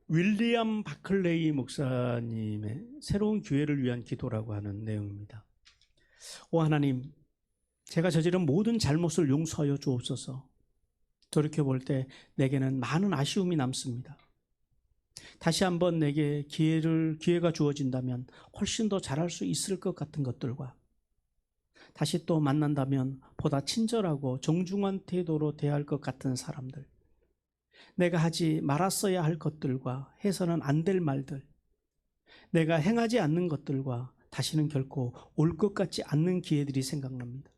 윌리엄 바클레이 목사님의 새로운 교회를 위한 기도라고 하는 내용입니다. 오 하나님, 제가 저지른 모든 잘못을 용서하여 주옵소서. 돌이켜볼 때 내게는 많은 아쉬움이 남습니다. 다시 한번 내게 기회가 주어진다면 훨씬 더 잘할 수 있을 것 같은 것들과 다시 또 만난다면 보다 친절하고 정중한 태도로 대할 것 같은 사람들, 내가 하지 말았어야 할 것들과 해서는 안 될 말들, 내가 행하지 않는 것들과 다시는 결코 올 것 같지 않는 기회들이 생각납니다.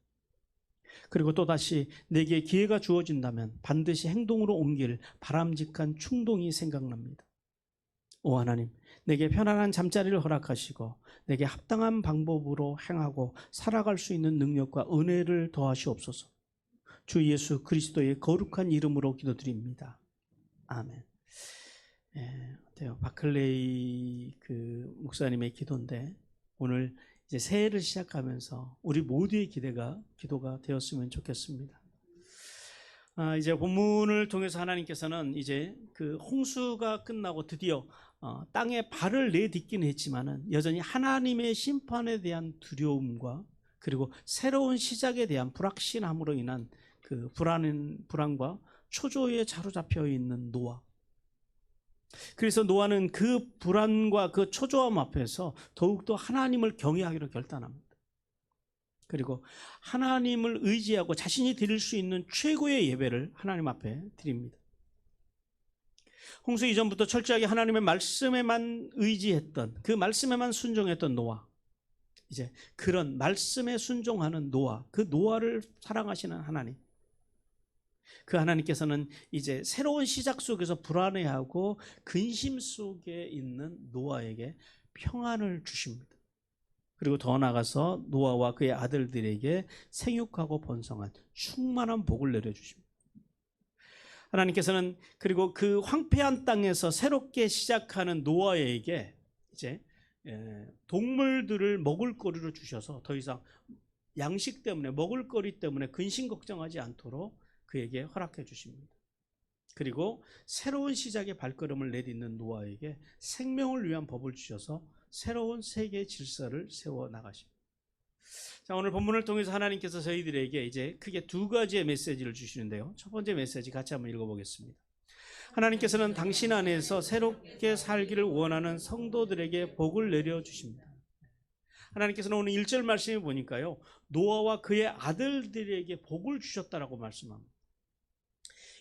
그리고 또다시 내게 기회가 주어진다면 반드시 행동으로 옮길 바람직한 충동이 생각납니다. 오 하나님, 내게 편안한 잠자리를 허락하시고 내게 합당한 방법으로 행하고 살아갈 수 있는 능력과 은혜를 더하시옵소서. 주 예수 그리스도의 거룩한 이름으로 기도드립니다. 아멘. 어때요? 바클레이 그 목사님의 기도인데 오늘 이제 새해를 시작하면서 우리 모두의 기도가 되었으면 좋겠습니다. 이제 본문을 통해서 하나님께서는 이제 그 홍수가 끝나고 드디어 땅에 발을 내딛긴 했지만은 여전히 하나님의 심판에 대한 두려움과 그리고 새로운 시작에 대한 불확신함으로 인한 그 불안과 초조에 사로잡혀 있는 노아. 그래서 노아는 그 불안과 그 초조함 앞에서 더욱더 하나님을 경외하기로 결단합니다. 그리고 하나님을 의지하고 자신이 드릴 수 있는 최고의 예배를 하나님 앞에 드립니다. 홍수 이전부터 철저하게 하나님의 말씀에만 의지했던, 그 말씀에만 순종했던 노아, 이제 그런 말씀에 순종하는 노아, 그 노아를 사랑하시는 하나님, 그 하나님께서는 이제 새로운 시작 속에서 불안해하고 근심 속에 있는 노아에게 평안을 주십니다. 그리고 더 나아가서 노아와 그의 아들들에게 생육하고 번성한 충만한 복을 내려주십니다. 하나님께서는 그리고 그 황폐한 땅에서 새롭게 시작하는 노아에게 이제 동물들을 먹을거리로 주셔서 더 이상 양식 때문에, 먹을거리 때문에 근심 걱정하지 않도록 그에게 허락해 주십니다. 그리고 새로운 시작의 발걸음을 내딛는 노아에게 생명을 위한 법을 주셔서 새로운 세계 질서를 세워 나가십니다. 자, 오늘 본문을 통해서 하나님께서 저희들에게 이제 크게 두 가지의 메시지를 주시는데요. 첫 번째 메시지 같이 한번 읽어보겠습니다. 하나님께서는 당신 안에서 새롭게 살기를 원하는 성도들에게 복을 내려주십니다. 하나님께서는 오늘 1절 말씀에 보니까요, 노아와 그의 아들들에게 복을 주셨다라고 말씀합니다.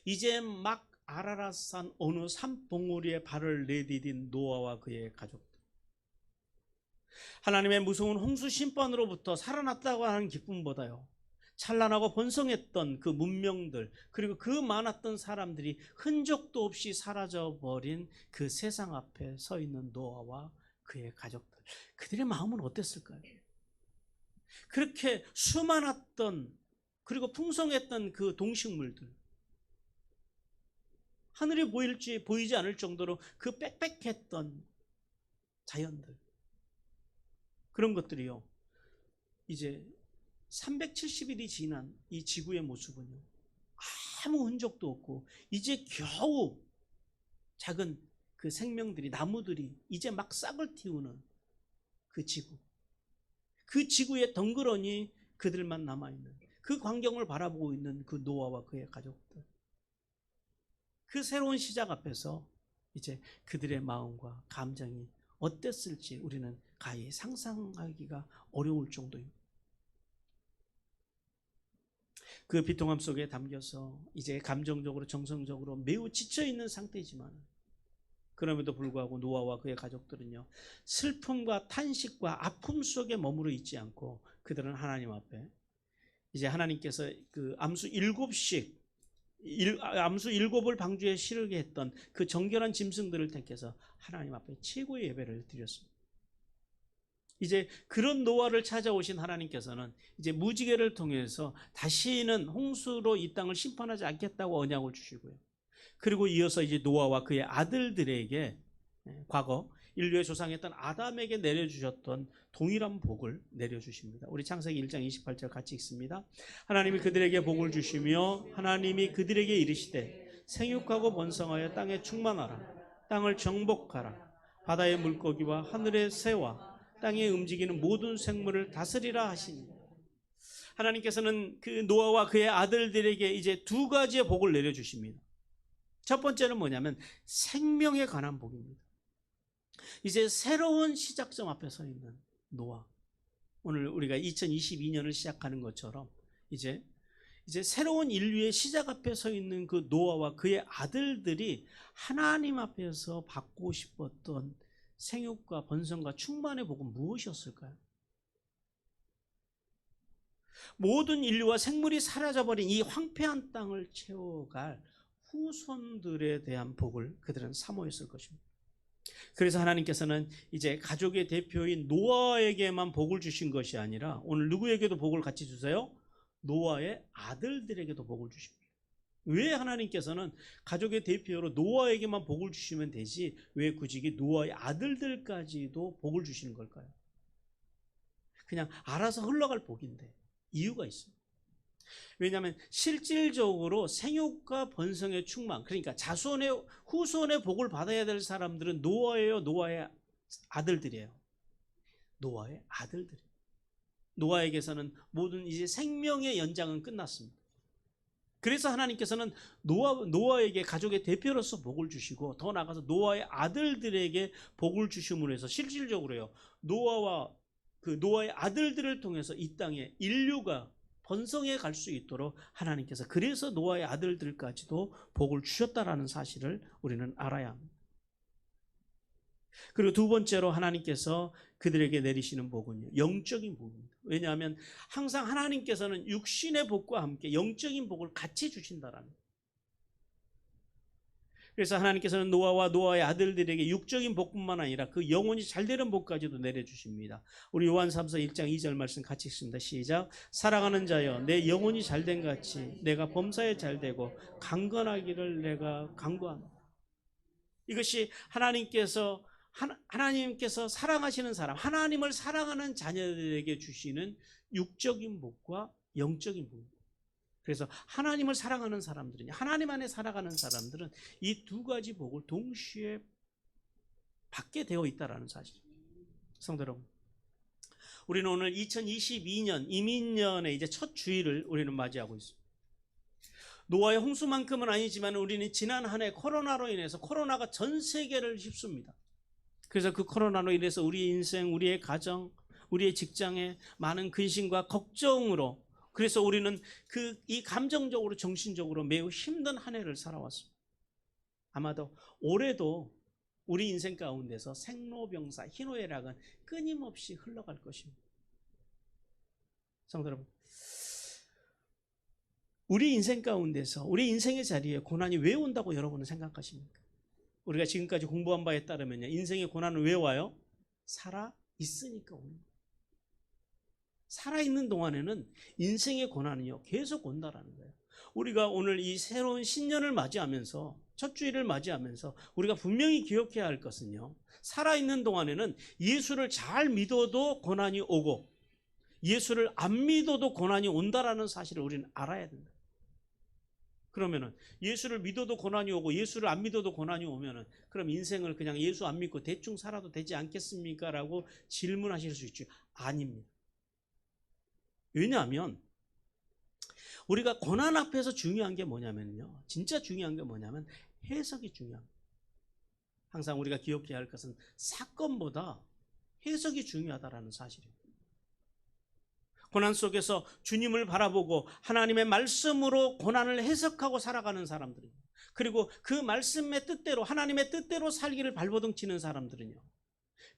이제 막 아라랏산 어느 산봉우리에 발을 내디딘 노아와 그의 가족들, 하나님의 무서운 홍수 심판으로부터 살아났다고 하는 기쁨보다요, 찬란하고 번성했던 그 문명들, 그리고 그 많았던 사람들이 흔적도 없이 사라져버린 그 세상 앞에 서 있는 노아와 그의 가족들, 그들의 마음은 어땠을까요? 그렇게 수많았던 그리고 풍성했던 그 동식물들, 하늘이 보이지 않을 정도로 그 빽빽했던 자연들, 그런 것들이요, 이제 370일이 지난 이 지구의 모습은요, 아무 흔적도 없고 이제 겨우 작은 그 생명들이, 나무들이 이제 막 싹을 틔우는 그 지구, 그 지구에 덩그러니 그들만 남아있는 그 광경을 바라보고 있는 그 노아와 그의 가족들, 그 새로운 시작 앞에서 이제 그들의 마음과 감정이 어땠을지 우리는 가히 상상하기가 어려울 정도입니다. 그 비통함 속에 담겨서 이제 감정적으로 정성적으로 매우 지쳐있는 상태지만 그럼에도 불구하고 노아와 그의 가족들은요, 슬픔과 탄식과 아픔 속에 머무르 있지 않고 그들은 하나님 앞에 이제 하나님께서 그 암수 7을 방주에 실게 했던 그 정결한 짐승들을 택해서 하나님 앞에 최고의 예배를 드렸습니다. 이제 그런 노아를 찾아오신 하나님께서는 이제 무지개를 통해서 다시는 홍수로 이 땅을 심판하지 않겠다고 언약을 주시고요, 그리고 이어서 이제 노아와 그의 아들들에게 과거 인류의 조상이었던 아담에게 내려주셨던 동일한 복을 내려주십니다. 우리 창세기 1장 28절 같이 읽습니다. 하나님이 그들에게 복을 주시며 하나님이 그들에게 이르시되 생육하고 번성하여 땅에 충만하라. 땅을 정복하라. 바다의 물고기와 하늘의 새와 땅에 움직이는 모든 생물을 다스리라 하시니. 하나님께서는 그 노아와 그의 아들들에게 이제 두 가지의 복을 내려주십니다. 첫 번째는 뭐냐면 생명에 관한 복입니다. 이제 새로운 시작점 앞에 서 있는 노아. 오늘 우리가 2022년을 시작하는 것처럼 이제 새로운 인류의 시작 앞에 서 있는 그 노아와 그의 아들들이 하나님 앞에서 받고 싶었던 생육과 번성과 충만의 복은 무엇이었을까요? 모든 인류와 생물이 사라져버린 이 황폐한 땅을 채워갈 후손들에 대한 복을 그들은 사모했을 것입니다. 그래서 하나님께서는 이제 가족의 대표인 노아에게만 복을 주신 것이 아니라 오늘 누구에게도 복을 같이 주세요? 노아의 아들들에게도 복을 주십니다. 왜 하나님께서는 가족의 대표로 노아에게만 복을 주시면 되지 왜 굳이 노아의 아들들까지도 복을 주시는 걸까요? 그냥 알아서 흘러갈 복인데 이유가 있습니다. 왜냐하면 실질적으로 생육과 번성의 충만, 그러니까 자손의 후손의 복을 받아야 될 사람들은 노아예요, 노아의 아들들이에요. 노아의 아들들이에요. 노아에게서는 모든 이제 생명의 연장은 끝났습니다. 그래서 하나님께서는 노아에게 가족의 대표로서 복을 주시고 더 나아가서 노아의 아들들에게 복을 주심으로 해서 실질적으로요, 노아의 아들들을 통해서 이 땅에 인류가 번성해 갈 수 있도록 하나님께서 그래서 노아의 아들들까지도 복을 주셨다라는 사실을 우리는 알아야 합니다. 그리고 두 번째로 하나님께서 그들에게 내리시는 복은요, 영적인 복입니다. 왜냐하면 항상 하나님께서는 육신의 복과 함께 영적인 복을 같이 주신다라는 거예요. 그래서 하나님께서는 노아와 노아의 아들들에게 육적인 복뿐만 아니라 그 영혼이 잘되는 복까지도 내려주십니다. 우리 요한삼서 1장 2절 말씀 같이 읽습니다. 시작. 사랑하는 자여 내 영혼이 잘된 같이 내가 범사에 잘되고 강건하기를 내가 간구합니다. 이것이 하나님께서 사랑하시는 사람, 하나님을 사랑하는 자녀들에게 주시는 육적인 복과 영적인 복입니다. 그래서 하나님을 사랑하는 사람들은, 하나님 안에 살아가는 사람들은 이 두 가지 복을 동시에 받게 되어 있다는 사실입니다. 성도 여러분, 우리는 오늘 2022년 이민년의 이제 첫 주일을 우리는 맞이하고 있습니다. 노아의 홍수만큼은 아니지만 우리는 지난 한 해 코로나로 인해서 코로나가 전 세계를 휩습니다. 그래서 그 코로나로 인해서 우리의 인생, 우리의 가정, 우리의 직장에 많은 근심과 걱정으로, 그래서 우리는 이 감정적으로 정신적으로 매우 힘든 한 해를 살아왔습니다. 아마도 올해도 우리 인생 가운데서 생로병사, 희노애락은 끊임없이 흘러갈 것입니다. 성도 여러분, 우리 인생 가운데서 우리 인생의 자리에 고난이 왜 온다고 여러분은 생각하십니까? 우리가 지금까지 공부한 바에 따르면요, 인생의 고난은 왜 와요? 살아 있으니까 옵니다. 살아있는 동안에는 인생의 고난은요 계속 온다라는 거예요. 우리가 오늘 이 새로운 신년을 맞이하면서 첫 주일을 맞이하면서 우리가 분명히 기억해야 할 것은요, 살아있는 동안에는 예수를 잘 믿어도 고난이 오고 예수를 안 믿어도 고난이 온다라는 사실을 우리는 알아야 된다. 그러면은 예수를 믿어도 고난이 오고 예수를 안 믿어도 고난이 오면은 그럼 인생을 그냥 예수 안 믿고 대충 살아도 되지 않겠습니까? 라고 질문하실 수 있죠. 아닙니다. 왜냐하면 우리가 고난 앞에서 중요한 게 뭐냐면요, 진짜 중요한 게 뭐냐면 해석이 중요합니다. 항상 우리가 기억해야 할 것은 사건보다 해석이 중요하다는 사실입니다. 고난 속에서 주님을 바라보고 하나님의 말씀으로 고난을 해석하고 살아가는 사람들이요, 그리고 그 말씀의 뜻대로 하나님의 뜻대로 살기를 발버둥치는 사람들은요,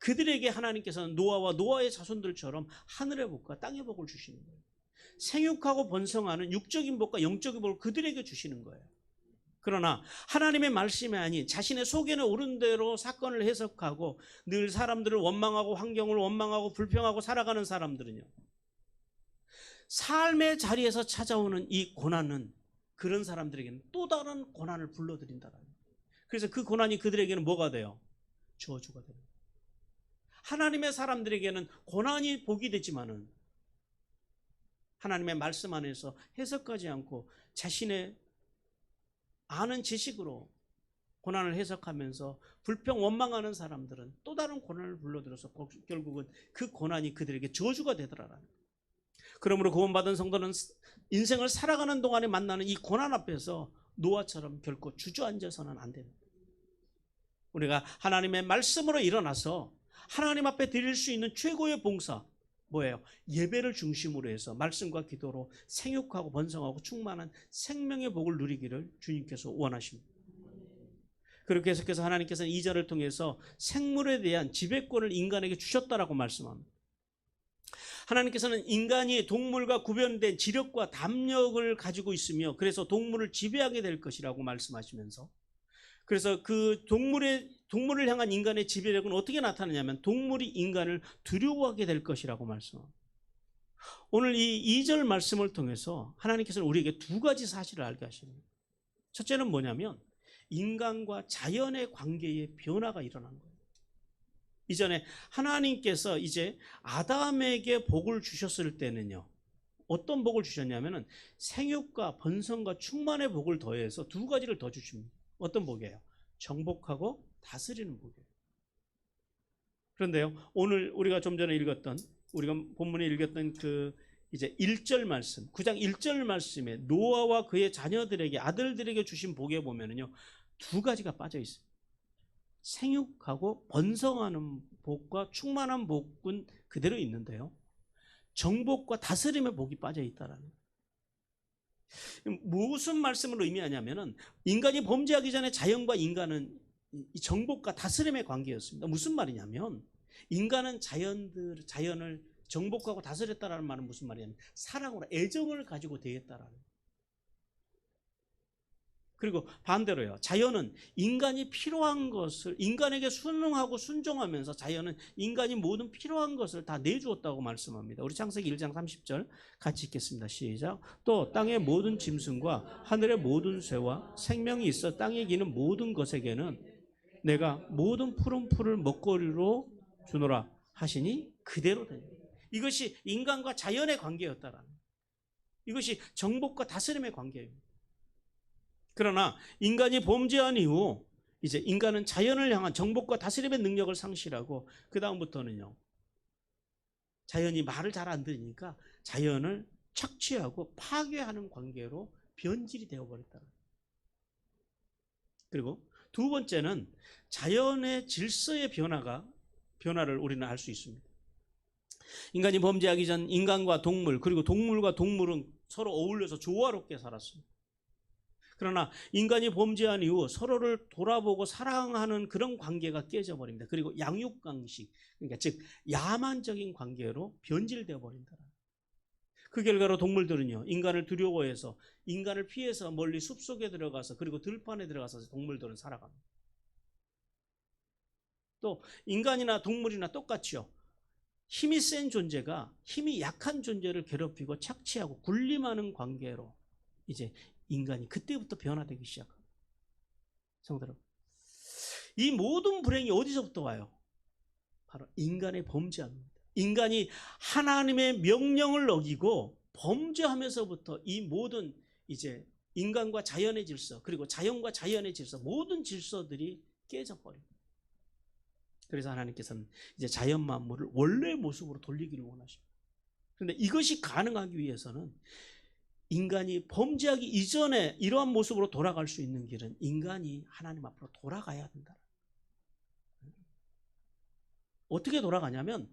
그들에게 하나님께서는 노아와 노아의 자손들처럼 하늘의 복과 땅의 복을 주시는 거예요. 생육하고 번성하는 육적인 복과 영적인 복을 그들에게 주시는 거예요. 그러나 하나님의 말씀이 아닌 자신의 속에는 옳은 대로 사건을 해석하고 늘 사람들을 원망하고 환경을 원망하고 불평하고 살아가는 사람들은요, 삶의 자리에서 찾아오는 이 고난은 그런 사람들에게는 또 다른 고난을 불러들인다는 거예요. 그래서 그 고난이 그들에게는 뭐가 돼요? 저주가 돼요. 하나님의 사람들에게는 고난이 복이 되지만은 하나님의 말씀 안에서 해석하지 않고 자신의 아는 지식으로 고난을 해석하면서 불평 원망하는 사람들은 또 다른 고난을 불러들여서 결국은 그 고난이 그들에게 저주가 되더라라는 거예요. 그러므로 구원받은 성도는 인생을 살아가는 동안에 만나는 이 고난 앞에서 노아처럼 결코 주저앉아서는 안 됩니다. 우리가 하나님의 말씀으로 일어나서 하나님 앞에 드릴 수 있는 최고의 봉사 뭐예요? 예배를 중심으로 해서 말씀과 기도로 생육하고 번성하고 충만한 생명의 복을 누리기를 주님께서 원하십니다. 그렇게 계속해서 하나님께서는 2절을 통해서 생물에 대한 지배권을 인간에게 주셨다라고 말씀합니다. 하나님께서는 인간이 동물과 구별된 지력과 담력을 가지고 있으며 그래서 동물을 지배하게 될 것이라고 말씀하시면서 그래서 그 동물을 향한 인간의 지배력은 어떻게 나타나냐면 동물이 인간을 두려워하게 될 것이라고 말씀합니다. 오늘 이 2절 말씀을 통해서 하나님께서는 우리에게 두 가지 사실을 알게 하십니다. 첫째는 뭐냐면 인간과 자연의 관계에 변화가 일어난 거예요. 이전에 하나님께서 이제 아담에게 복을 주셨을 때는요. 어떤 복을 주셨냐면은 생육과 번성과 충만의 복을 더해서 두 가지를 더 주십니다. 어떤 복이에요? 정복하고 다스리는 복이에요. 그런데요, 오늘 우리가 좀 전에 읽었던 우리가 본문에 읽었던 그 이제 1절 말씀, 9장 1절 말씀에 노아와 그의 자녀들에게 아들들에게 주신 복에 보면은요, 두 가지가 빠져 있어요. 생육하고 번성하는 복과 충만한 복은 그대로 있는데요. 정복과 다스림의 복이 빠져 있다라는 거예요. 무슨 말씀을 의미하냐면은 인간이 범죄하기 전에 자연과 인간은 이 정복과 다스림의 관계였습니다. 무슨 말이냐면 인간은 자연을 정복하고 다스렸다라는 말은 무슨 말이냐면 사랑으로 애정을 가지고 대했다라는 거예요. 그리고 반대로요. 자연은 인간이 필요한 것을 인간에게 순응하고 순종하면서 자연은 인간이 모든 필요한 것을 다 내주었다고 말씀합니다. 우리 창세기 1장 30절 같이 읽겠습니다. 시작. 또 땅의 모든 짐승과 하늘의 모든 새와 생명이 있어 땅에 기는 모든 것에게는 내가 모든 푸른 풀을 먹거리로 주노라 하시니 그대로 됩니다. 이것이 인간과 자연의 관계였다라는 거예요. 이것이 정복과 다스림의 관계입니다. 그러나 인간이 범죄한 이후 이제 인간은 자연을 향한 정복과 다스림의 능력을 상실하고 그 다음부터는요. 자연이 말을 잘 안 들으니까 자연을 착취하고 파괴하는 관계로 변질이 되어버렸다. 그리고 두 번째는 자연의 질서의 변화를 우리는 알 수 있습니다. 인간이 범죄하기 전 인간과 동물 그리고 동물과 동물은 서로 어울려서 조화롭게 살았습니다. 그러나 인간이 범죄한 이후 서로를 돌아보고 사랑하는 그런 관계가 깨져버립니다. 그리고 양육강식, 그러니까 즉 야만적인 관계로 변질되어 버린다. 그 결과로 동물들은요, 인간을 두려워해서 인간을 피해서 멀리 숲속에 들어가서 그리고 들판에 들어가서 동물들은 살아갑니다. 또 인간이나 동물이나 똑같이요. 힘이 센 존재가 힘이 약한 존재를 괴롭히고 착취하고 군림하는 관계로 이제 인간이 그때부터 변화되기 시작합니다. 성도 여러분, 이 모든 불행이 어디서부터 와요? 바로 인간의 범죄입니다. 인간이 하나님의 명령을 어기고 범죄하면서부터 이 모든 이제 인간과 자연의 질서 그리고 자연과 자연의 질서 모든 질서들이 깨져버립니다. 그래서 하나님께서는 이제 자연 만물을 원래 모습으로 돌리기를 원하십니다. 그런데 이것이 가능하기 위해서는 인간이 범죄하기 이전에 이러한 모습으로 돌아갈 수 있는 길은 인간이 하나님 앞으로 돌아가야 된다. 어떻게 돌아가냐면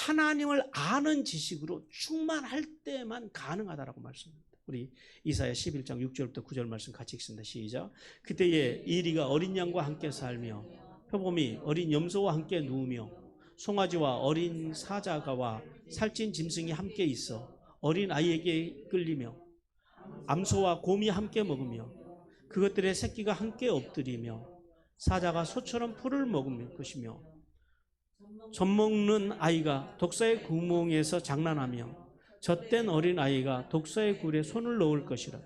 하나님을 아는 지식으로 충만할 때만 가능하다라고 말씀합니다. 우리 이사야 11장 6절부터 9절 말씀 같이 읽습니다. 시작. 그때에 이리가 어린 양과 함께 살며 표범이 어린 염소와 함께 누우며 송아지와 어린 사자가와 살찐 짐승이 함께 있어 어린 아이에게 끌리며 암소와 곰이 함께 먹으며 그것들의 새끼가 함께 엎드리며 사자가 소처럼 풀을 먹을 것이며 젖먹는 아이가 독사의 구멍에서 장난하며 젖된 어린 아이가 독사의 굴에 손을 넣을 것이라.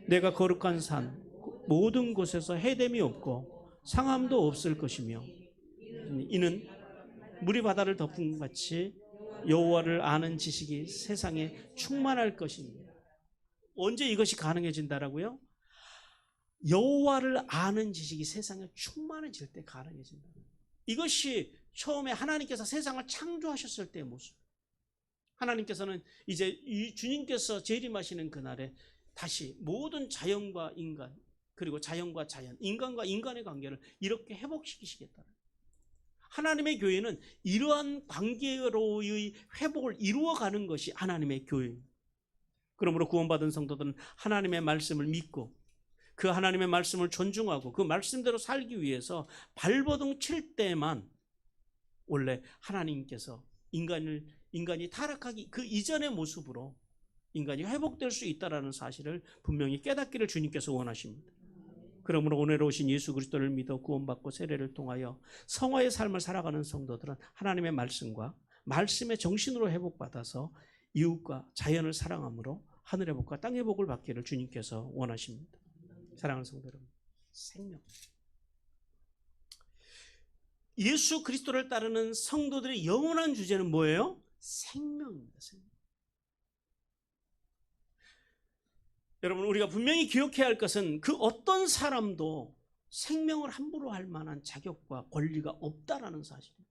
내가 거룩한 산 모든 곳에서 해됨이 없고 상함도 없을 것이며 이는 물이 바다를 덮은 같이 여호와를 아는 지식이 세상에 충만할 것입니다. 언제 이것이 가능해진다라고요? 여호와를 아는 지식이 세상에 충만해질 때 가능해진다. 이것이 처음에 하나님께서 세상을 창조하셨을 때의 모습. 하나님께서는 이제 이 주님께서 재림하시는 그날에 다시 모든 자연과 인간, 그리고 자연과 자연, 인간과 인간의 관계를 이렇게 회복시키시겠다. 하나님의 교회는 이러한 관계로의 회복을 이루어가는 것이 하나님의 교회입니다. 그러므로 구원받은 성도들은 하나님의 말씀을 믿고 그 하나님의 말씀을 존중하고 그 말씀대로 살기 위해서 발버둥 칠 때만 원래 하나님께서 인간이 타락하기 그 이전의 모습으로 인간이 회복될 수 있다는 사실을 분명히 깨닫기를 주님께서 원하십니다. 그러므로 오늘 오신 예수 그리스도를 믿어 구원받고 세례를 통하여 성화의 삶을 살아가는 성도들은 하나님의 말씀과 말씀의 정신으로 회복받아서 이웃과 자연을 사랑함으로 하늘의 복과 땅의 복을 받기를 주님께서 원하십니다. 사랑하는 성도 여러분, 생명. 예수 그리스도를 따르는 성도들의 영원한 주제는 뭐예요? 생명입니다. 생명. 여러분, 우리가 분명히 기억해야 할 것은 그 어떤 사람도 생명을 함부로 할 만한 자격과 권리가 없다라는 사실입니다.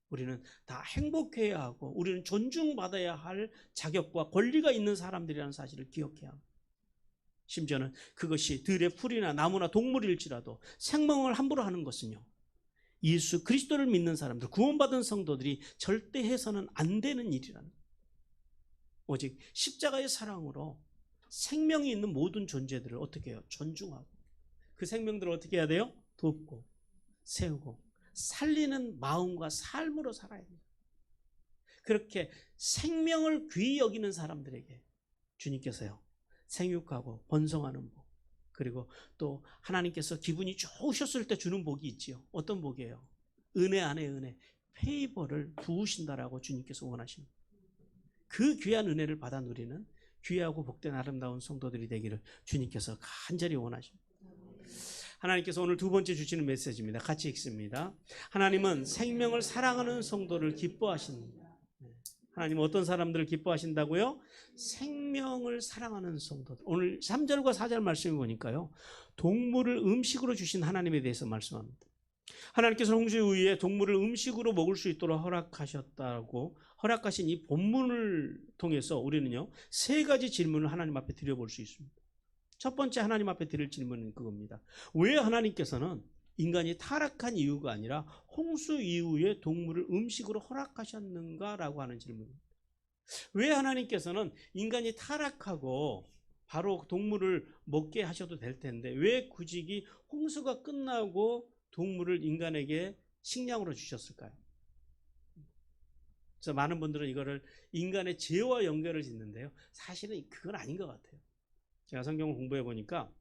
우리는 다 행복해야 하고 우리는 존중받아야 할 자격과 권리가 있는 사람들이라는 사실을 기억해야 합니다. 심지어는 그것이 들의 풀이나 나무나 동물일지라도 생명을 함부로 하는 것은요, 예수 그리스도를 믿는 사람들, 구원받은 성도들이 절대 해서는 안 되는 일이라는 거예요. 오직 십자가의 사랑으로 생명이 있는 모든 존재들을 어떻게 해요? 존중하고 그 생명들을 어떻게 해야 돼요? 돕고 세우고 살리는 마음과 삶으로 살아야 됩니다. 그렇게 생명을 귀히 여기는 사람들에게 주님께서요, 생육하고 번성하는 복, 그리고 또 하나님께서 기분이 좋으셨을 때 주는 복이 있지요. 어떤 복이에요? 은혜 안에 은혜, 페이버를 부으신다라고 주님께서 원하십니다. 그 귀한 은혜를 받아 누리는 귀하고 복된 아름다운 성도들이 되기를 주님께서 간절히 원하십니다. 하나님께서 오늘 두 번째 주시는 메시지입니다. 같이 읽습니다. 하나님은 생명을 사랑하는 성도를 기뻐하십니다. 하나님은 어떤 사람들을 기뻐하신다고요? 생명을 사랑하는 성도들. 오늘 3절과 4절 말씀을 보니까요, 동물을 음식으로 주신 하나님에 대해서 말씀합니다. 하나님께서 홍수 이후에 동물을 음식으로 먹을 수 있도록 허락하신 이 본문을 통해서 우리는요, 세 가지 질문을 하나님 앞에 드려볼 수 있습니다. 첫 번째 하나님 앞에 드릴 질문은 그겁니다. 왜 하나님께서는 인간이 타락한 이유가 아니라 홍수 이후에 동물을 음식으로 허락하셨는가라고 하는 질문입니다. 왜 하나님께서는 인간이 타락하고 바로 동물을 먹게 하셔도 될 텐데 왜 굳이 홍수가 끝나고 동물을 인간에게 식량으로 주셨을까요? 그래서 많은 분들은 이거를 인간의 죄와 연결을 짓는데요, 사실은 그건 아닌 것 같아요. 제가 성경을 공부해 보니까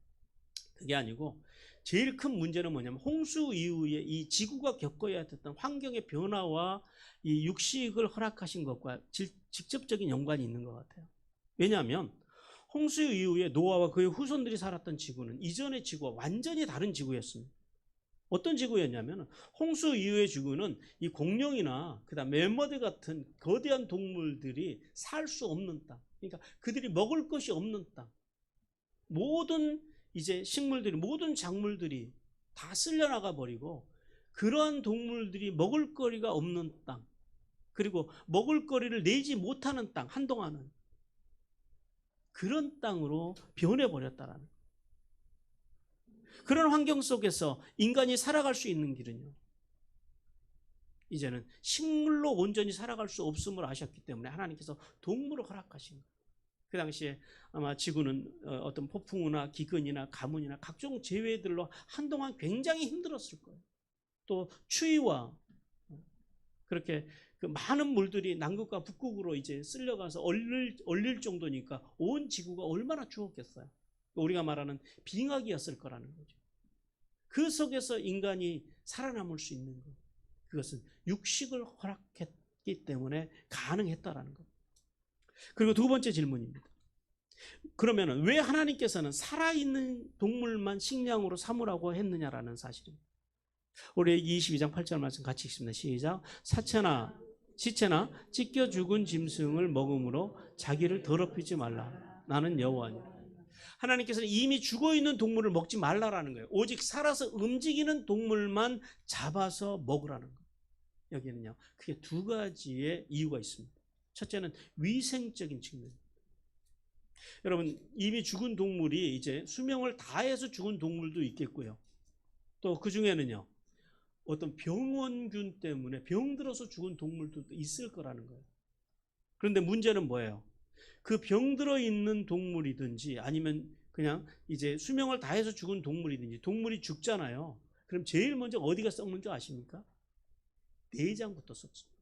그게 아니고 제일 큰 문제는 뭐냐면 홍수 이후에 이 지구가 겪어야 했던 환경의 변화와 이 육식을 허락하신 것과 직접적인 연관이 있는 것 같아요. 왜냐하면 홍수 이후에 노아와 그의 후손들이 살았던 지구는 이전의 지구와 완전히 다른 지구였습니다. 어떤 지구였냐면 홍수 이후의 지구는 이 공룡이나 그다음 멜머드 같은 거대한 동물들이 살 수 없는 땅, 그러니까 그들이 먹을 것이 없는 땅, 모든 이제 식물들이, 모든 작물들이 다 쓸려나가 버리고 그러한 동물들이 먹을 거리가 없는 땅, 그리고 먹을 거리를 내지 못하는 땅, 한동안은 그런 땅으로 변해버렸다라는, 그런 환경 속에서 인간이 살아갈 수 있는 길은요, 이제는 식물로 온전히 살아갈 수 없음을 아셨기 때문에 하나님께서 동물을 허락하신 거예요. 그 당시에 아마 지구는 어떤 폭풍우나 기근이나 가뭄이나 각종 재해들로 한동안 굉장히 힘들었을 거예요. 또 추위와 그렇게 그 많은 물들이 남극과 북극으로 이제 쓸려가서 얼릴 정도니까 온 지구가 얼마나 추웠겠어요. 우리가 말하는 빙하기였을 거라는 거죠. 그 속에서 인간이 살아남을 수 있는 것, 그것은 육식을 허락했기 때문에 가능했다라는 것. 그리고 두 번째 질문입니다. 그러면 왜 하나님께서는 살아있는 동물만 식량으로 삼으라고 했느냐라는 사실입니다. 우리 22장 8절 말씀 같이 읽습니다. 시작. 시체나 찢겨 죽은 짐승을 먹음으로 자기를 더럽히지 말라. 나는 여호와니라. 하나님께서는 이미 죽어있는 동물을 먹지 말라라는 거예요. 오직 살아서 움직이는 동물만 잡아서 먹으라는 거예요. 여기는요, 크게 두 가지의 이유가 있습니다. 첫째는 위생적인 측면입니다. 여러분, 이미 죽은 동물이 이제 수명을 다해서 죽은 동물도 있겠고요. 또 그 중에는요, 어떤 병원균 때문에 병들어서 죽은 동물도 있을 거라는 거예요. 그런데 문제는 뭐예요? 그 병들어 있는 동물이든지 아니면 그냥 이제 수명을 다해서 죽은 동물이든지 동물이 죽잖아요. 그럼 제일 먼저 어디가 썩는 줄 아십니까? 내장부터 썩습니다.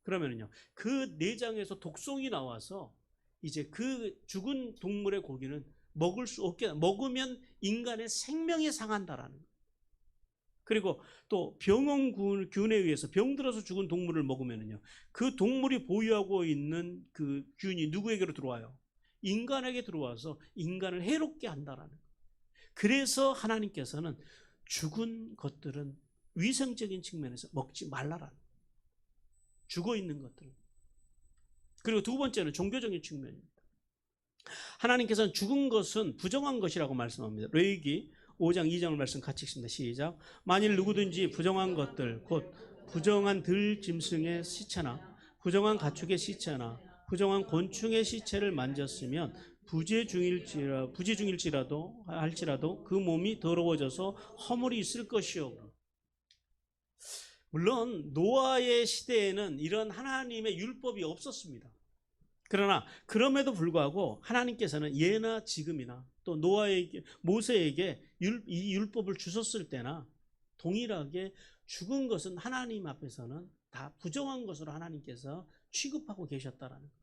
그러면은요, 그 내장에서 독성이 나와서 이제 그 죽은 동물의 고기는 먹을 수 없게, 먹으면 인간의 생명이 상한다라는 거예요. 그리고 또 병원균에 의해서 병들어서 죽은 동물을 먹으면은요, 그 동물이 보유하고 있는 그 균이 누구에게로 들어와요? 인간에게 들어와서 인간을 해롭게 한다라는 거예요. 그래서 하나님께서는 죽은 것들은 위생적인 측면에서 먹지 말라라는 거예요. 죽어 있는 것들은. 그리고 두 번째는 종교적인 측면입니다. 하나님께서는 죽은 것은 부정한 것이라고 말씀합니다. 레위기 5장 2장을 말씀 같이 읽습니다. 시작. 만일 누구든지 부정한 것들 곧 부정한 들짐승의 시체나 부정한 가축의 시체나 부정한 곤충의 시체를 만졌으면 부지중일지라도 할지라도 그 몸이 더러워져서 허물이 있을 것이요. 물론 노아의 시대에는 이런 하나님의 율법이 없었습니다. 그러나 그럼에도 불구하고 하나님께서는 예나 지금이나 또 노아에게, 모세에게 이 율법을 주셨을 때나 동일하게 죽은 것은 하나님 앞에서는 다 부정한 것으로 하나님께서 취급하고 계셨다라는 거예요.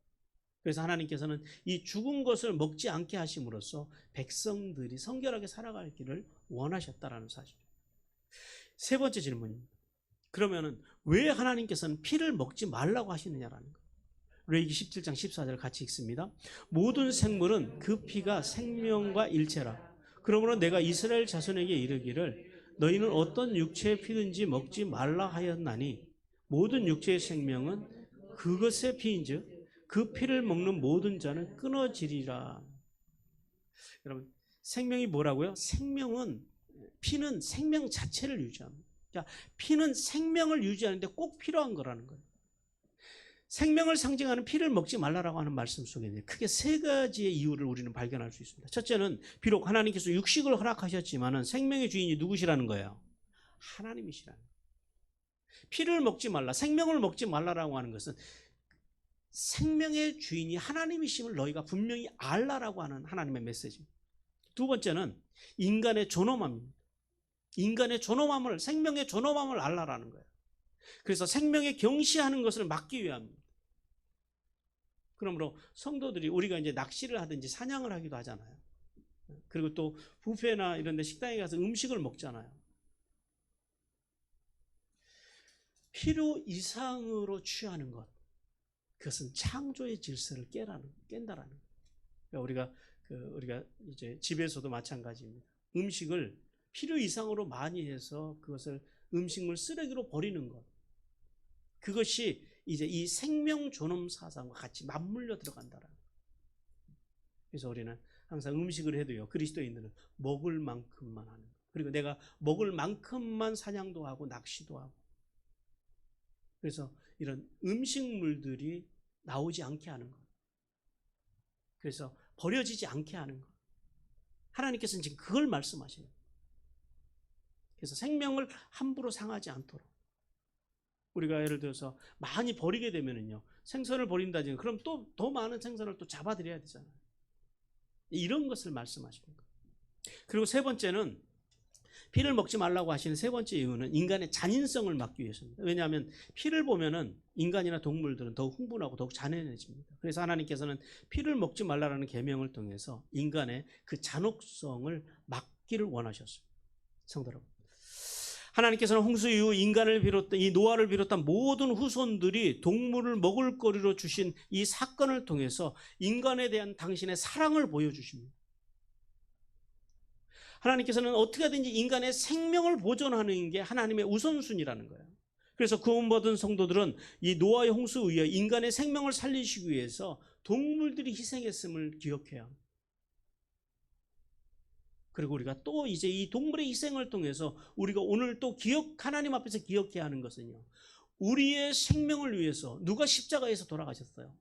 그래서 하나님께서는 이 죽은 것을 먹지 않게 하심으로써 백성들이 성결하게 살아갈 길을 원하셨다라는 사실이에요. 세 번째 질문입니다. 그러면은 왜 하나님께서는 피를 먹지 말라고 하시느냐라는 거예요. 레위기 17장 14절 같이 읽습니다. 모든 생물은 그 피가 생명과 일체라. 그러므로 내가 이스라엘 자손에게 이르기를 너희는 어떤 육체의 피든지 먹지 말라 하였나니 모든 육체의 생명은 그것의 피인즉 그 피를 먹는 모든 자는 끊어지리라. 여러분, 생명이 뭐라고요? 피는 생명 자체를 유지합니다. 그러니까 피는 생명을 유지하는데 꼭 필요한 거라는 거예요. 생명을 상징하는 피를 먹지 말라라고 하는 말씀 속에 크게 세 가지의 이유를 우리는 발견할 수 있습니다. 첫째는 비록 하나님께서 육식을 허락하셨지만 생명의 주인이 누구시라는 거예요? 하나님이시라는 거예요. 피를 먹지 말라, 생명을 먹지 말라라고 하는 것은 생명의 주인이 하나님이심을 너희가 분명히 알라라고 하는 하나님의 메시지입니다. 두 번째는 인간의 존엄함입니다. 인간의 존엄함을, 생명의 존엄함을 알라라는 거예요. 그래서 생명에 경시하는 것을 막기 위함입니다. 그러므로 성도들이 우리가 이제 낚시를 하든지 사냥을 하기도 하잖아요. 그리고 또 뷔페나 이런 데 식당에 가서 음식을 먹잖아요. 필요 이상으로 취하는 것, 그것은 창조의 질서를 깬다라는 거예요. 그러니까 우리가 이제 집에서도 마찬가지입니다. 음식을 필요 이상으로 많이 해서 그것을 음식물 쓰레기로 버리는 것, 그것이 이제 이 생명 존엄 사상과 같이 맞물려 들어간다라는 거예요. 그래서 우리는 항상 음식을 해도요, 그리스도인들은 먹을 만큼만 하는 거예요. 그리고 내가 먹을 만큼만 사냥도 하고 낚시도 하고, 그래서 이런 음식물들이 나오지 않게 하는 거예요. 그래서 버려지지 않게 하는 거예요. 하나님께서는 지금 그걸 말씀하시는 거예요. 그래서 생명을 함부로 상하지 않도록. 우리가 예를 들어서 많이 버리게 되면은요, 생선을 버린다든지 그럼 또 더 많은 생선을 또 잡아드려야 되잖아요. 이런 것을 말씀하시는 거예요. 그리고 세 번째는 피를 먹지 말라고 하시는 세 번째 이유는 인간의 잔인성을 막기 위해서입니다. 왜냐하면 피를 보면은 인간이나 동물들은 더욱 흥분하고 더욱 잔인해집니다. 그래서 하나님께서는 피를 먹지 말라라는 계명을 통해서 인간의 그 잔혹성을 막기를 원하셨습니다. 성도 여러분, 하나님께서는 홍수 이후 인간을 비롯한 이 노아를 비롯한 모든 후손들이 동물을 먹을 거리로 주신 이 사건을 통해서 인간에 대한 당신의 사랑을 보여주십니다. 하나님께서는 어떻게든지 인간의 생명을 보존하는 게 하나님의 우선순위라는 거예요. 그래서 구원받은 성도들은 이 노아의 홍수 이후에 인간의 생명을 살리시기 위해서 동물들이 희생했음을 기억해야 합니다. 그리고 우리가 또 이제 이 동물의 희생을 통해서 우리가 오늘 또 하나님 앞에서 기억해야 하는 것은요, 우리의 생명을 위해서 누가 십자가에서 돌아가셨어요?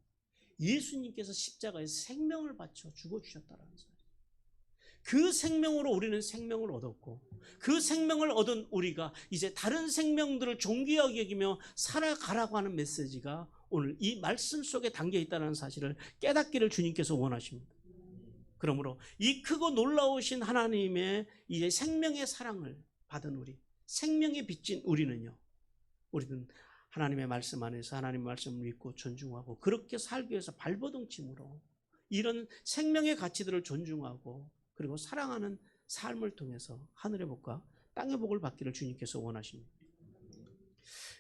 예수님께서 십자가에서 생명을 바쳐 죽어주셨다는 거예요. 그 생명으로 우리는 생명을 얻었고, 그 생명을 얻은 우리가 이제 다른 생명들을 존귀하게 여기며 살아가라고 하는 메시지가 오늘 이 말씀 속에 담겨 있다는 사실을 깨닫기를 주님께서 원하십니다. 그러므로 이 크고 놀라우신 하나님의 이제 생명의 사랑을 받은 우리, 생명의 빚진 우리는 하나님의 말씀 안에서 하나님의 말씀을 믿고 존중하고 그렇게 살기 위해서 발버둥침으로 이런 생명의 가치들을 존중하고 그리고 사랑하는 삶을 통해서 하늘의 복과 땅의 복을 받기를 주님께서 원하십니다.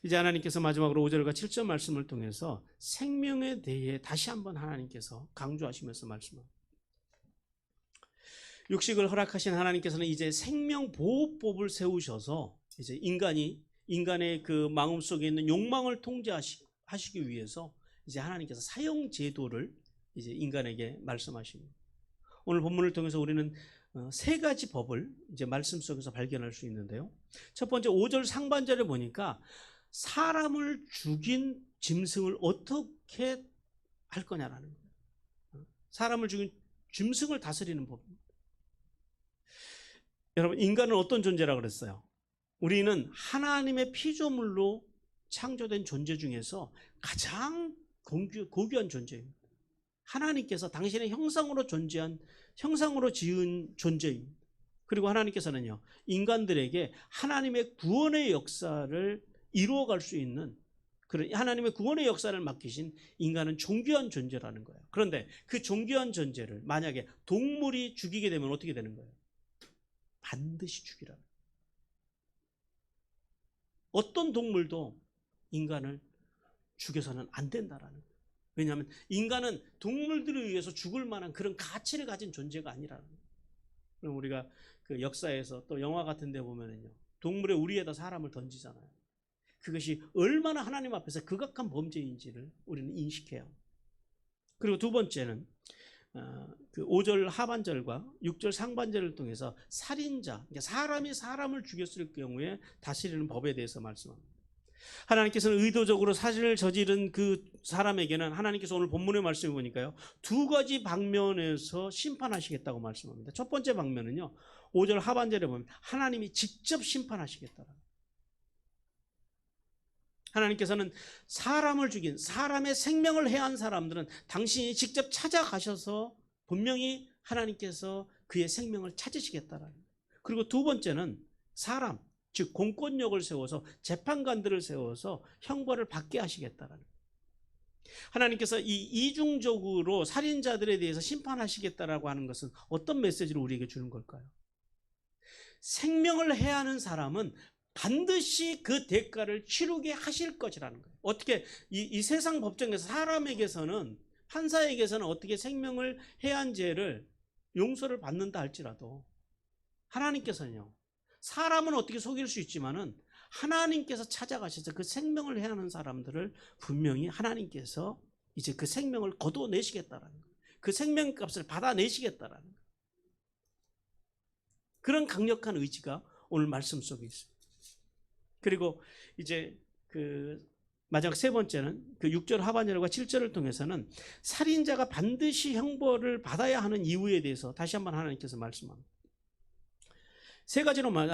이제 하나님께서 마지막으로 5절과 7절 말씀을 통해서 생명에 대해 다시 한번 하나님께서 강조하시면서 말씀합니다. 육식을 허락하신 하나님께서는 이제 생명보호법을 세우셔서 이제 인간의 그 마음 속에 있는 욕망을 통제하시기 위해서 이제 하나님께서 사형제도를 이제 인간에게 말씀하십니다. 오늘 본문을 통해서 우리는 세 가지 법을 이제 말씀 속에서 발견할 수 있는데요. 첫 번째 5절 상반절에 보니까 사람을 죽인 짐승을 어떻게 할 거냐라는 거예요. 사람을 죽인 짐승을 다스리는 법입니다. 여러분, 인간은 어떤 존재라고 그랬어요? 우리는 하나님의 피조물로 창조된 존재 중에서 가장 고귀한 존재입니다. 하나님께서 당신의 형상으로 지은 존재입니다. 그리고 하나님께서는요, 인간들에게 하나님의 구원의 역사를 이루어갈 수 있는 그런 하나님의 구원의 역사를 맡기신 인간은 존귀한 존재라는 거예요. 그런데 그 존귀한 존재를 만약에 동물이 죽이게 되면 어떻게 되는 거예요? 반드시 죽이라는 거예요. 어떤 동물도 인간을 죽여서는 안 된다라는 거예요. 왜냐하면 인간은 동물들에 의해서 죽을 만한 그런 가치를 가진 존재가 아니라는 거예요. 그럼 우리가 그 역사에서 또 영화 같은 데 보면은요, 동물의 우리에다 사람을 던지잖아요. 그것이 얼마나 하나님 앞에서 극악한 범죄인지를 우리는 인식해요. 그리고 두 번째는 그 5절 하반절과 6절 상반절을 통해서 살인자, 그러니까 사람이 사람을 죽였을 경우에 다스리는 법에 대해서 말씀합니다. 하나님께서는 의도적으로 살인을 저지른 그 사람에게는 하나님께서 오늘 본문의 말씀을 보니까요, 두 가지 방면에서 심판하시겠다고 말씀합니다. 첫 번째 방면은요, 5절 하반절에 보면 하나님이 직접 심판하시겠다라는, 하나님께서는 사람을 죽인, 사람의 생명을 해한 사람들은 당신이 직접 찾아가셔서 분명히 하나님께서 그의 생명을 찾으시겠다라는. 그리고 두 번째는 사람, 즉 공권력을 세워서 재판관들을 세워서 형벌을 받게 하시겠다라는. 하나님께서 이 이중적으로 살인자들에 대해서 심판하시겠다라고 하는 것은 어떤 메시지를 우리에게 주는 걸까요? 생명을 해야 하는 사람은 반드시 그 대가를 치르게 하실 것이라는 거예요. 어떻게 이 세상 법정에서 사람에게서는, 판사에게서는 어떻게 생명을 해한 죄를 용서를 받는다 할지라도 하나님께서는요, 사람은 어떻게 속일 수 있지만은 하나님께서 찾아가셔서 그 생명을 해하는 사람들을 분명히 하나님께서 이제 그 생명을 거둬내시겠다라는 거예요. 그 생명값을 받아내시겠다라는 거예요. 그런 강력한 의지가 오늘 말씀 속에 있습니다. 그리고 이제 그 마지막 세 번째는 그 6절 하반절과 7절을 통해서는 살인자가 반드시 형벌을 받아야 하는 이유에 대해서 다시 한번 하나님께서 말씀합니다.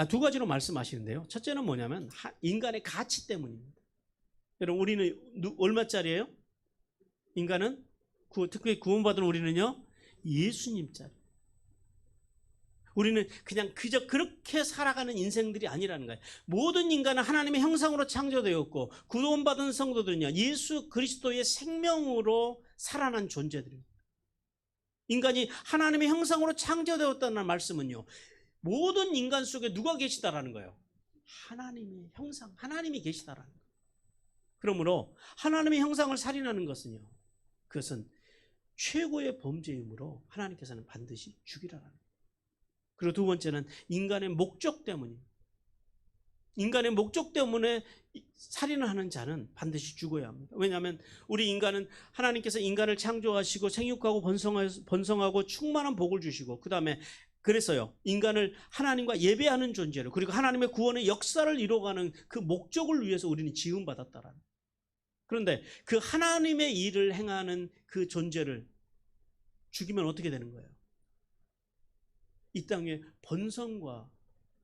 두 가지로 말씀하시는데요. 첫째는 뭐냐면 인간의 가치 때문입니다. 여러분, 우리는 얼마짜리예요? 인간은 특히 구원받은 우리는요, 예수님짜리. 우리는 그저 그렇게 살아가는 인생들이 아니라는 거예요. 모든 인간은 하나님의 형상으로 창조되었고 구원받은 성도들은요, 예수 그리스도의 생명으로 살아난 존재들입니다. 인간이 하나님의 형상으로 창조되었다는 말씀은요, 모든 인간 속에 누가 계시다라는 거예요? 하나님의 형상, 하나님이 계시다라는 거예요. 그러므로 하나님의 형상을 살인하는 것은요, 그것은 최고의 범죄이므로 하나님께서는 반드시 죽이라는 거예요. 그리고 두 번째는 인간의 목적 때문입니다. 인간의 목적 때문에 살인을 하는 자는 반드시 죽어야 합니다. 왜냐하면 우리 인간은 하나님께서 인간을 창조하시고 생육하고 번성하고 충만한 복을 주시고 그 다음에 그래서요 인간을 하나님과 예배하는 존재로 그리고 하나님의 구원의 역사를 이뤄가는 그 목적을 위해서 우리는 지음받았다라는. 그런데 그 하나님의 일을 행하는 그 존재를 죽이면 어떻게 되는 거예요? 이 땅에 번성과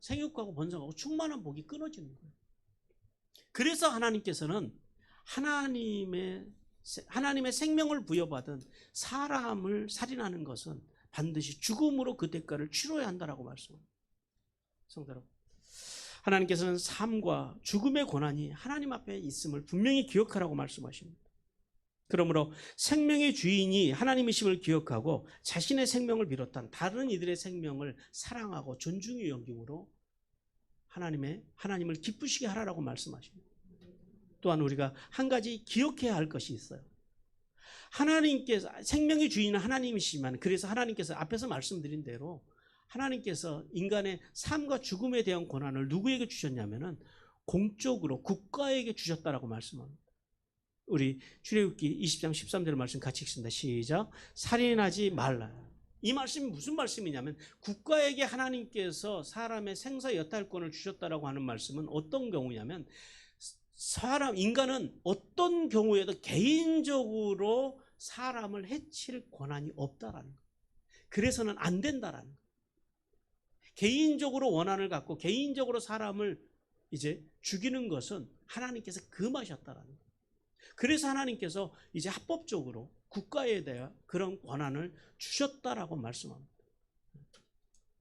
생육하고 번성하고 충만한 복이 끊어지는 거예요. 그래서 하나님께서는 하나님의 생명을 부여받은 사람을 살인하는 것은 반드시 죽음으로 그 대가를 치러야 한다라고 말씀합니다. 성도 여러분, 하나님께서는 삶과 죽음의 고난이 하나님 앞에 있음을 분명히 기억하라고 말씀하십니다. 그러므로 생명의 주인이 하나님이심을 기억하고 자신의 생명을 비롯한 다른 이들의 생명을 사랑하고 존중히 여김으로 하나님을 기쁘시게 하라고 말씀하십니다. 또한 우리가 한 가지 기억해야 할 것이 있어요. 하나님께서 생명의 주인은 하나님이시지만 그래서 하나님께서 앞에서 말씀드린 대로 하나님께서 인간의 삶과 죽음에 대한 권한을 누구에게 주셨냐면은 공적으로 국가에게 주셨다라고 말씀합니다. 우리 출애굽기 20장 13절 말씀 같이 읽습니다. 시작. 살인하지 말라. 이 말씀이 무슨 말씀이냐면 국가에게 하나님께서 사람의 생사 여탈권을 주셨다라고 하는 말씀은 어떤 경우냐면 인간은 어떤 경우에도 개인적으로 사람을 해칠 권한이 없다라는 거예요. 그래서는 안 된다라는 거예요. 개인적으로 원한을 갖고 개인적으로 사람을 이제 죽이는 것은 하나님께서 금하셨다라는 거예요. 그래서 하나님께서 이제 합법적으로 국가에 대한 그런 권한을 주셨다라고 말씀합니다.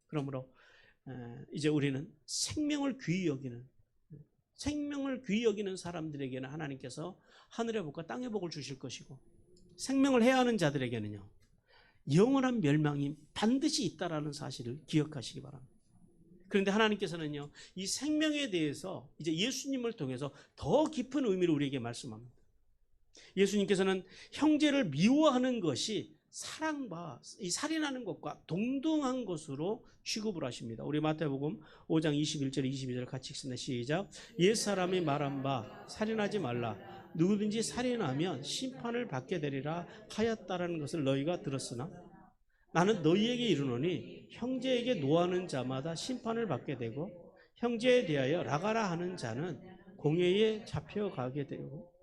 그러므로 이제 우리는 생명을 귀히 여기는 사람들에게는 하나님께서 하늘의 복과 땅의 복을 주실 것이고 생명을 해하는 자들에게는요 영원한 멸망이 반드시 있다라는 사실을 기억하시기 바랍니다. 그런데 하나님께서는요 이 생명에 대해서 이제 예수님을 통해서 더 깊은 의미를 우리에게 말씀합니다. 예수님께서는 형제를 미워하는 것이 사랑과 이 살인하는 것과 동등한 것으로 취급을 하십니다. 우리 마태복음 5장 21절 22절 같이 읽습니다. 시작. 옛사람이 말한 바 살인하지 말라. 누구든지 살인하면 심판을 받게 되리라 하였다라는 것을 너희가 들었으나 나는 너희에게 이르노니 형제에게 노하는 자마다 심판을 받게 되고 형제에 대하여 나가라 하는 자는 공회에 잡혀가게 되고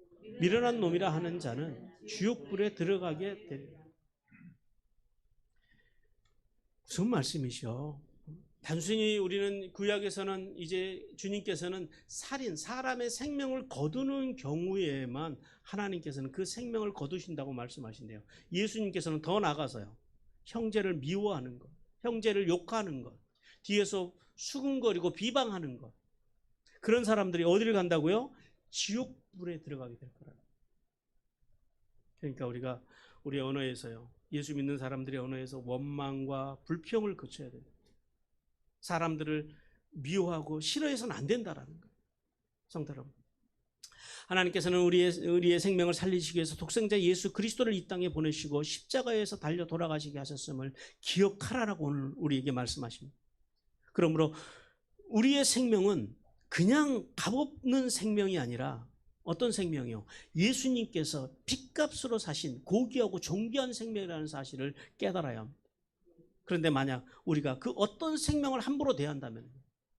미련한 놈이라 하는 자는 지옥불에 들어가게 되리라. 무슨 말씀이시오? 단순히 우리는 구약에서는 이제 주님께서는 사람의 생명을 거두는 경우에만 하나님께서는 그 생명을 거두신다고 말씀하신대요. 예수님께서는 더 나아가서요. 형제를 미워하는 것, 형제를 욕하는 것, 뒤에서 수군거리고 비방하는 것. 그런 사람들이 어디를 간다고요? 지옥불에 들어가게 될 거라고. 그러니까 우리가 우리 언어에서요. 예수 믿는 사람들의 언어에서 원망과 불평을 거쳐야 돼요. 사람들을 미워하고 싫어해서는 안 된다라는 거예요. 성도 여러분, 하나님께서는 우리의 생명을 살리시기 위해서 독생자 예수 그리스도를 이 땅에 보내시고 십자가에서 달려 돌아가시게 하셨음을 기억하라라고 오늘 우리에게 말씀하십니다. 그러므로 우리의 생명은 그냥 값없는 생명이 아니라 어떤 생명이요? 예수님께서 핏값으로 사신 고귀하고 존귀한 생명이라는 사실을 깨달아야 합니다. 그런데 만약 우리가 그 어떤 생명을 함부로 대한다면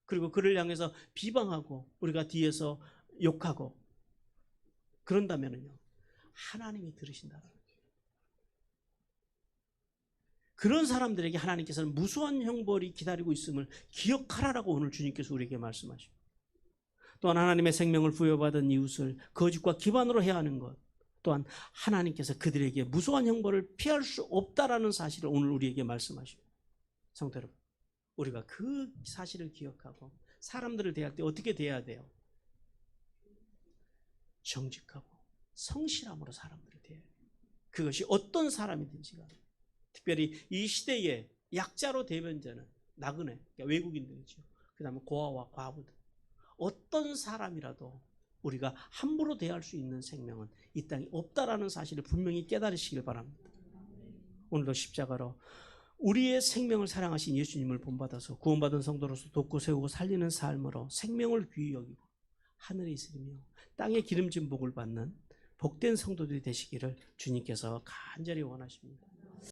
그리고 그를 향해서 비방하고 우리가 뒤에서 욕하고 그런다면요 하나님이 들으신다는 거예요. 그런 사람들에게 하나님께서는 무수한 형벌이 기다리고 있음을 기억하라라고 오늘 주님께서 우리에게 말씀하십니다. 또한 하나님의 생명을 부여받은 이웃을 거짓과 기반으로 해야 하는 것, 또한 하나님께서 그들에게 무수한 형벌을 피할 수 없다라는 사실을 오늘 우리에게 말씀하십니다. 성도 여러분, 우리가 그 사실을 기억하고 사람들을 대할 때 어떻게 대해야 돼요? 정직하고 성실함으로 사람들을 대해야 돼요. 그것이 어떤 사람이든지가, 특별히 이 시대의 약자로 대변자는 나그네, 그러니까 외국인들이죠. 그 다음에 고아와 과부들, 어떤 사람이라도 우리가 함부로 대할 수 있는 생명은 이 땅에 없다라는 사실을 분명히 깨달으시길 바랍니다. 오늘도 십자가로 우리의 생명을 사랑하신 예수님을 본받아서 구원받은 성도로서 돕고 세우고 살리는 삶으로 생명을 귀히 여기고 하늘에 있으며 땅에 기름진 복을 받는 복된 성도들이 되시기를 주님께서 간절히 원하십니다.